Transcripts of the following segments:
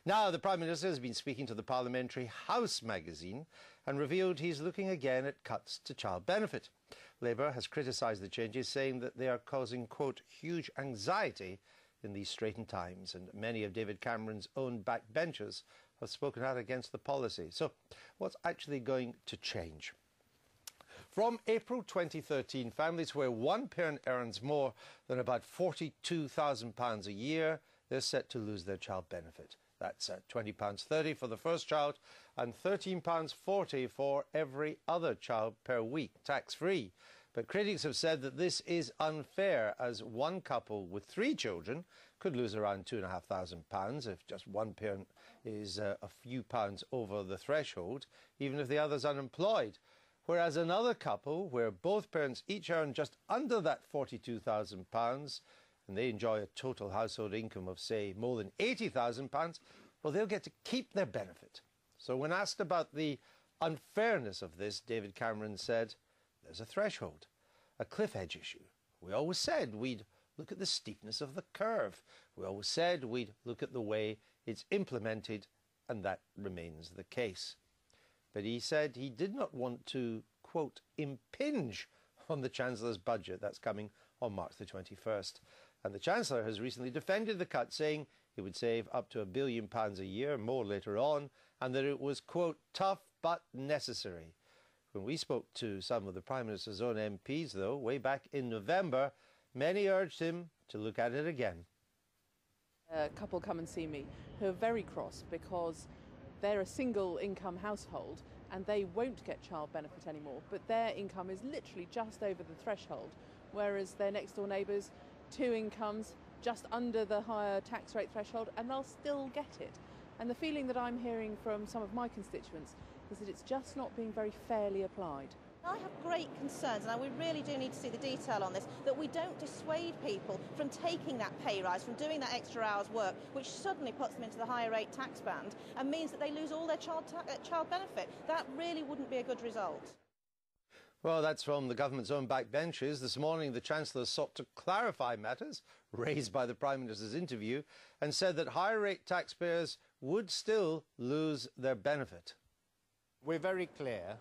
Now, the Prime Minister has been speaking to the Parliamentary House magazine and revealed he's looking again at cuts to child benefit. Labour has criticised the changes, saying that they are causing, quote, huge anxiety in these straitened times, and many of David Cameron's own backbenchers have spoken out against the policy. So, what's actually going to change? From April 2013, families where one parent earns more than about £42,000 a year, they're set to lose their child benefit. That's £20.30 for the first child and £13.40 for every other child per week, tax-free. But critics have said that this is unfair, as one couple with 3 children could lose around £2,500 if just one parent is a few pounds over the threshold, even if the other's unemployed. Whereas another couple, where both parents each earn just under that £42,000, and they enjoy a total household income of, say, more than £80,000, well, they'll get to keep their benefit. So when asked about the unfairness of this, David Cameron said, there's a threshold, a cliff edge issue. We always said we'd look at the steepness of the curve. We always said we'd look at the way it's implemented, and that remains the case. But he said he did not want to, quote, impinge on the Chancellor's budget. That's coming on March the 21st. And the Chancellor has recently defended the cut, saying he would save up to £1 billion a year, more later on, and that it was, quote, tough but necessary. When we spoke to some of the Prime Minister's own MPs, though, way back in November, many urged him to look at it again. A couple come and see me who are very cross because they're a single income household and they won't get child benefit anymore, but their income is literally just over the threshold, whereas their next door neighbours, 2 incomes just under the higher tax rate threshold, and they'll still get it. And the feeling that I'm hearing from some of my constituents is that it's just not being very fairly applied. I have great concerns, and we really do need to see the detail on this, that we don't dissuade people from taking that pay rise, from doing that extra hours work, which suddenly puts them into the higher rate tax band and means that they lose all their child benefit. That really wouldn't be a good result. Well, that's from the government's own backbenches. This morning, the Chancellor sought to clarify matters raised by the Prime Minister's interview and said that higher rate taxpayers would still lose their benefit. We're very clear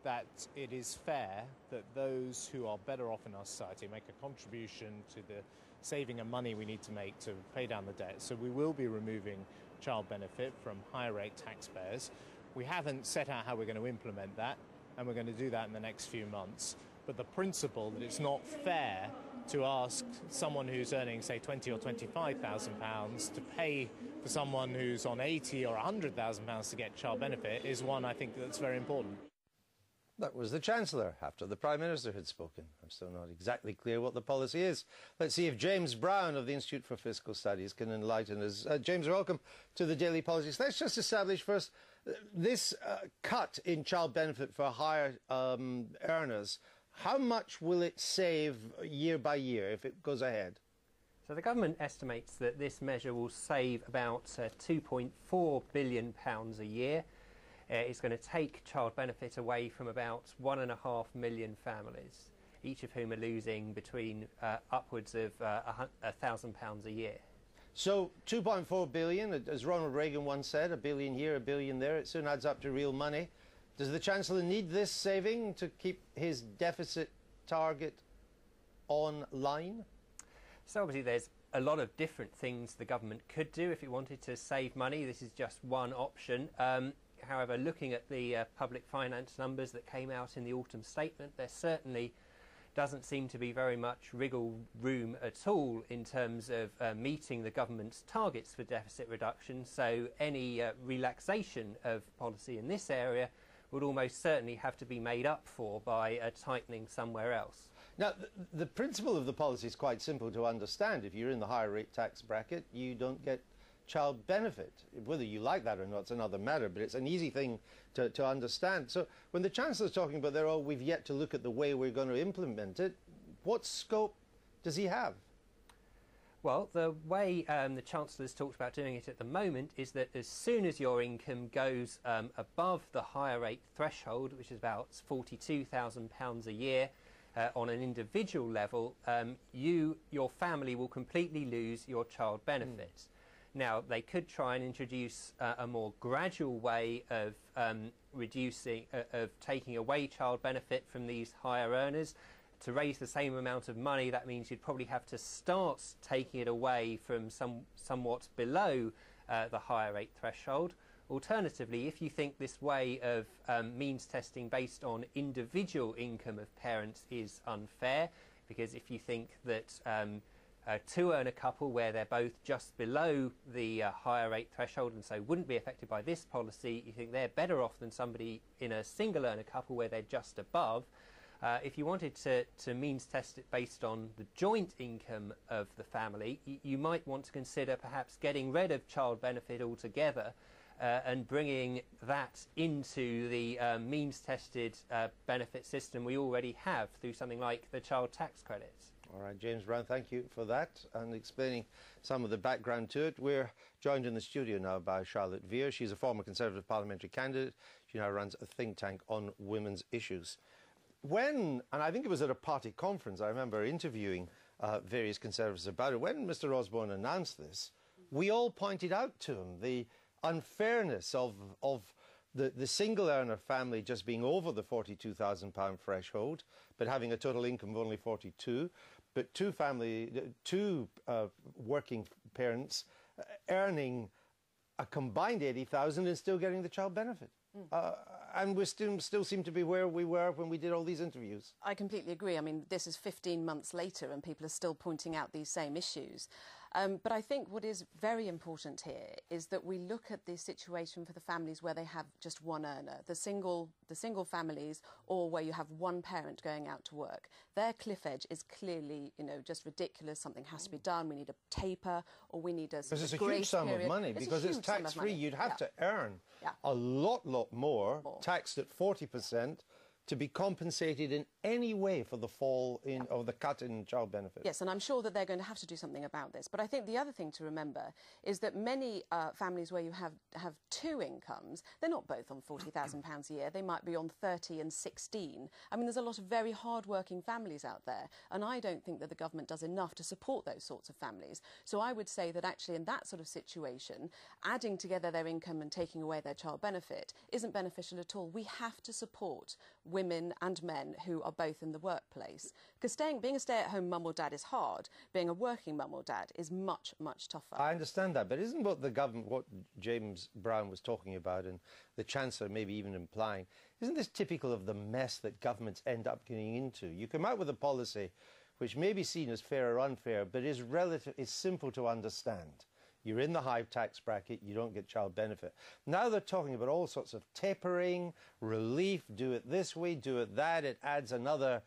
that it is fair that those who are better off in our society make a contribution to the saving and money we need to make to pay down the debt. So we will be removing child benefit from higher rate taxpayers. We haven't set out how we're going to implement that, and we're going to do that in the next few months. But the principle that it's not fair to ask someone who's earning, say, £20,000 or £25,000 to pay for someone who's on £80,000 or £100,000 to get child benefit is one I think that's very important. That was the Chancellor after the Prime Minister had spoken. I'm still not exactly clear what the policy is. Let's see if James Brown of the Institute for Fiscal Studies can enlighten us. James, welcome to the Daily Politics. Let's just establish first this cut in child benefit for higher earners. How much will it save year by year if it goes ahead? So the government estimates that this measure will save about £2.4 billion a year. It's going to take child benefit away from about 1.5 million families, each of whom are losing between upwards of £1,000 a year. So 2.4 billion, as Ronald Reagan once said, $1 billion here, $1 billion there, it soon adds up to real money. Does the Chancellor need this saving to keep his deficit target on line? So obviously there's a lot of different things the government could do if it wanted to save money. This is just one option. However, looking at the public finance numbers that came out in the autumn statement, there certainly doesn't seem to be very much wriggle room at all in terms of meeting the government's targets for deficit reduction. So any relaxation of policy in this area would almost certainly have to be made up for by tightening somewhere else. Now, the principle of the policy is quite simple to understand. If you're in the higher rate tax bracket, you don't get child benefit. Whether you like that or not, it's another matter, but it's an easy thing to understand. So when the Chancellor's talking about there, oh, we've yet to look at the way we're going to implement it, what scope does he have? Well, the way the Chancellor's talked about doing it at the moment is that as soon as your income goes above the higher rate threshold, which is about £42,000 a year, on an individual level, your family will completely lose your child benefits. Now, they could try and introduce a more gradual way of taking away child benefit from these higher earners. To raise the same amount of money, that means you'd probably have to start taking it away from somewhat below the higher rate threshold. Alternatively, if you think this way of means testing based on individual income of parents is unfair, because if you think that a two-earner couple where they're both just below the higher rate threshold and so wouldn't be affected by this policy, you think they're better off than somebody in a single-earner couple where they're just above. If you wanted to means test it based on the joint income of the family, you might want to consider perhaps getting rid of child benefit altogether and bringing that into the means-tested benefit system we already have through something like the child tax credits. All right, James Brown, thank you for that and explaining some of the background to it. We're joined in the studio now by Charlotte Vere. She's a former Conservative parliamentary candidate. She now runs a think tank on women's issues. And I think it was at a party conference, I remember interviewing various Conservatives about it. When Mr Osborne announced this, we all pointed out to him the unfairness of the single earner family just being over the £42,000 threshold, but having a total income of only 42, but two working parents earning a combined 80,000 and still getting the child benefit. And we still seem to be where we were when we did all these interviews. I completely agree. I mean, this is 15 months later and people are still pointing out these same issues. But I think what is very important here is that we look at the situation for the families where they have just one earner, the single families, or where you have one parent going out to work. Their cliff edge is clearly, just ridiculous. Something has to be done. We need a taper, or we need a because it's a huge sum of money, because it's tax-free. You'd have to earn a lot more, taxed at 40%, to be compensated in any way for the fall in or the cut in child benefit. Yes, and I'm sure that they're going to have to do something about this. But I think the other thing to remember is that many families where you have two incomes, they're not both on £40,000 a year. They might be on 30 and 16. I mean, there's a lot of very hard-working families out there, and I don't think that the government does enough to support those sorts of families. So I would say that actually in that sort of situation, adding together their income and taking away their child benefit isn't beneficial at all. We have to support women and men who are both in the workplace. Because being a stay-at-home mum or dad is hard. Being a working mum or dad is much, much tougher. I understand that, but isn't what James Brown was talking about, and the Chancellor maybe even implying, isn't this typical of the mess that governments end up getting into? You come out with a policy which may be seen as fair or unfair, but is simple to understand. You're in the high tax bracket, you don't get child benefit. Now they're talking about all sorts of tapering, relief, do it this way, do it that. It adds another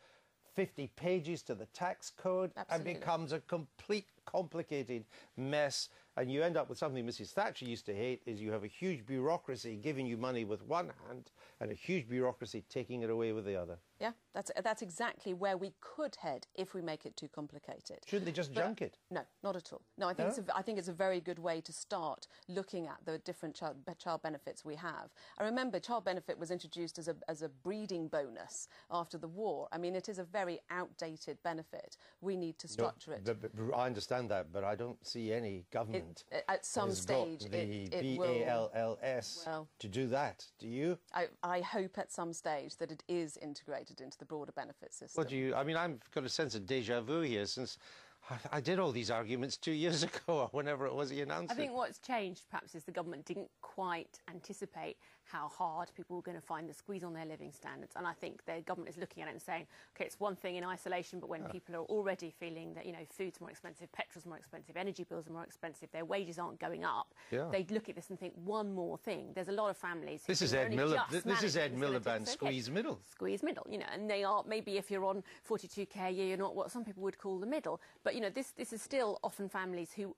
50 pages to the tax code. Absolutely. And becomes a complete complicated mess. And you end up with something Mrs Thatcher used to hate, is you have a huge bureaucracy giving you money with one hand and a huge bureaucracy taking it away with the other. Yeah, that's exactly where we could head if we make it too complicated. Shouldn't they just junk it? No, not at all. No, I think it's a very good way to start looking at the different child benefits we have. I remember child benefit was introduced as a breeding bonus after the war. I mean, it is a very outdated benefit. We need to structure it. I understand that, but I don't see any government at some stage it BALLS to do that. Do you? I hope at some stage that it is integrated into the broader benefit system. What do you? I mean, I've got a sense of déjà vu here, since I did all these arguments 2 years ago, or whenever it was he announced it. I think what's changed, perhaps, is the government didn't quite anticipate how hard people were going to find the squeeze on their living standards. And I think the government is looking at it and saying, OK, it's one thing in isolation, but when people are already feeling that, food's more expensive, petrol's more expensive, energy bills are more expensive, their wages aren't going up, they look at this and think, one more thing. There's a lot of families... This is Ed Miliband, squeeze middle. Squeeze middle, and they are, maybe if you're on 42k a year, you're not what some people would call the middle. But, this is still often families who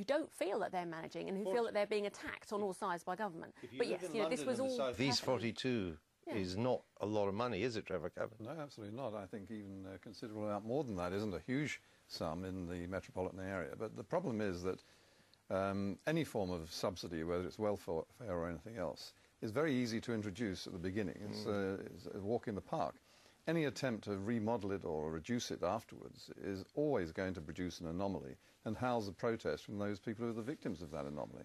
don't feel that they're managing and who feel that they're being attacked on all sides by government. But yes, this was all... These 42 is not a lot of money, is it, Trevor Kavanagh? No, absolutely not. I think even a considerable amount more than that isn't a huge sum in the metropolitan area. But the problem is that any form of subsidy, whether it's welfare or anything else, is very easy to introduce at the beginning. It's a walk in the park. any attempt to remodel it or reduce it afterwards is always going to produce an anomaly and house a protest from those people who are the victims of that anomaly.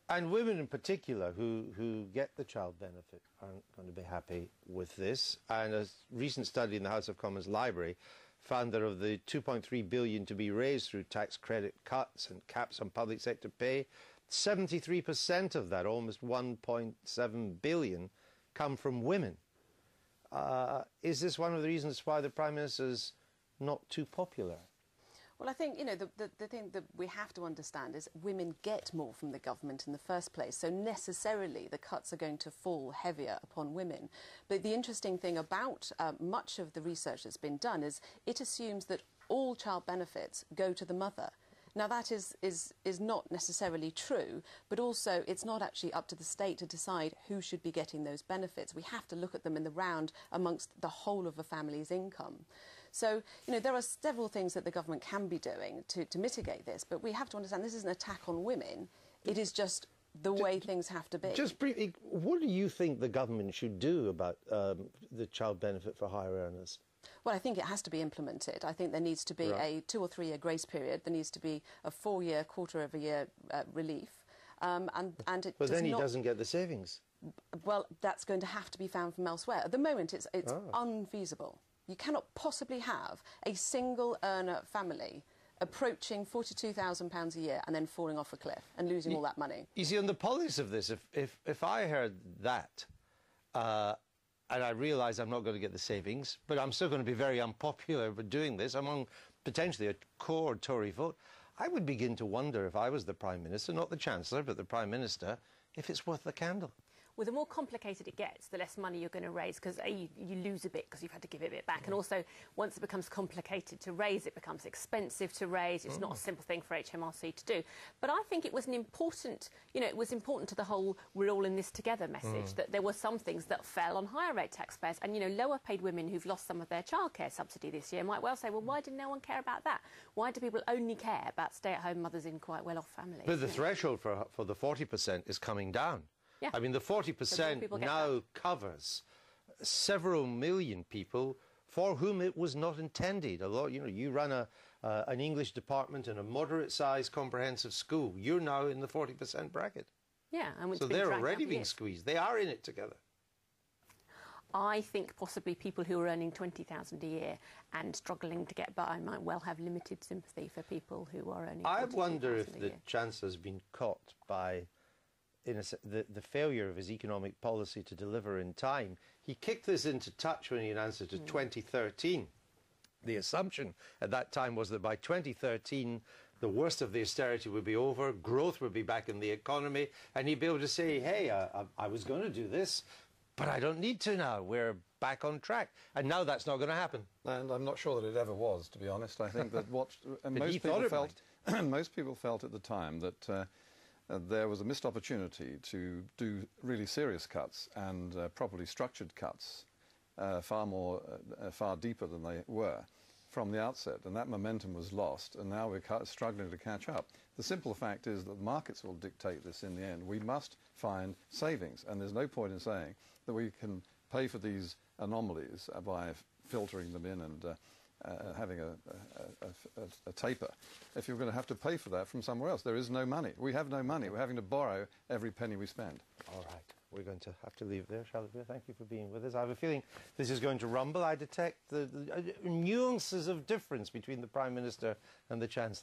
And women in particular who get the child benefit aren't going to be happy with this. And a recent study in the House of Commons Library found that of the 2.3 billion to be raised through tax credit cuts and caps on public sector pay, 73% of that, almost 1.7 billion, come from women. Is this one of the reasons why the Prime Minister is not too popular? Well, I think, you know, the thing that we have to understand is women get more from the government in the first place, so necessarily the cuts are going to fall heavier upon women. But the interesting thing about much of the research that's been done is it assumes that all child benefits go to the mother. Now, that is not necessarily true, but also it's not actually up to the state to decide who should be getting those benefits. We have to look at them in the round amongst the whole of a family's income. So, you know, there are several things that the government can be doing to mitigate this, but we have to understand this is an attack on women. It is just the way things have to be. Just briefly, what do you think the government should do about the child benefit for higher earners? Well, I think it has to be implemented. I think there needs to be a 2 or 3 year grace period. There needs to be a 4 year, quarter of a year relief. But then he doesn't get the savings. Well, that's going to have to be found from elsewhere. At the moment, it's unfeasible. You cannot possibly have a single earner family approaching £42,000 a year and then falling off a cliff and losing all that money. You see, on the politics of this, if I heard that, and I realise I'm not going to get the savings, but I'm still going to be very unpopular for doing this among potentially a core Tory vote, I would begin to wonder if I was the Prime Minister, not the Chancellor, but the Prime Minister, if it's worth the candle. Well, the more complicated it gets, the less money you're going to raise, because you lose a bit because you've had to give it a bit back. And also, once it becomes complicated to raise, it becomes expensive to raise. It's not a simple thing for HMRC to do. But I think it was an important, you know, it was important to the whole we're all in this together message, that there were some things that fell on higher rate taxpayers. And, you know, lower paid women who've lost some of their childcare subsidy this year might well say, well, why did no one care about that? Why do people only care about stay-at-home mothers in quite well-off families? But the threshold for the 40% is coming down. Yeah. I mean, the 40% now covers several million people for whom it was not intended. A lot, you know, you run an English department in a moderate-sized comprehensive school. You're now in the 40% bracket. Yeah, and so they're already being squeezed. They are in it together. I think possibly people who are earning $20,000 a year and struggling to get by might well have limited sympathy for people who are earning. I wonder if the Chancellor's been caught by the failure of his economic policy to deliver in time. He kicked this into touch when he announced it to 2013. The assumption at that time was that by 2013, the worst of the austerity would be over, growth would be back in the economy, and he'd be able to say, hey, I was going to do this, but I don't need to now. We're back on track. And now that's not going to happen. And I'm not sure that it ever was, to be honest. I think that what most people felt at the time that there was a missed opportunity to do really serious cuts and properly structured cuts, far deeper than they were from the outset, and that momentum was lost, and now we're struggling to catch up. The simple fact is that the markets will dictate this in the end. We must find savings, and there's no point in saying that we can pay for these anomalies by filtering them in and having a taper, if you're going to have to pay for that from somewhere else. There is no money. We have no money. We're having to borrow every penny we spend. All right. We're going to have to leave there, shall we? Thank you for being with us. I have a feeling this is going to rumble. I detect the nuances of difference between the Prime Minister and the Chancellor.